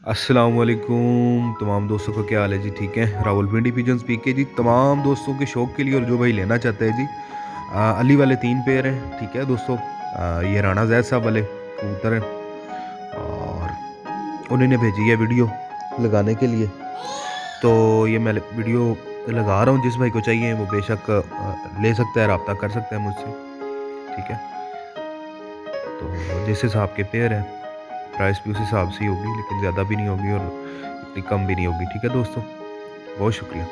अस्सलाम वालेकुम तमाम दोस्तों का क्या हाल है जी। ठीक है, रावलपिंडी पिजन स्पीक के जी तमाम दोस्तों के शौक़ के लिए और जो भाई लेना चाहता है जी। अली वाले 3 पेयर हैं। ठीक है दोस्तों, ये राणा जैद साहब वाले कबूतर हैं और उन्होंने भेजी है वीडियो लगाने के लिए। तो ये मैं वीडियो लगा रहा हूँ। जिस भाई को चाहिए वो बेशक ले सकता है, रब्ता कर सकता है मुझसे। ठीक है, तो जिस हिसाब के पेयर हैं प्राइस भी उस हिसाब से ही होगी, लेकिन ज़्यादा भी नहीं होगी और इतनी कम भी नहीं होगी। ठीक है दोस्तों, बहुत शुक्रिया।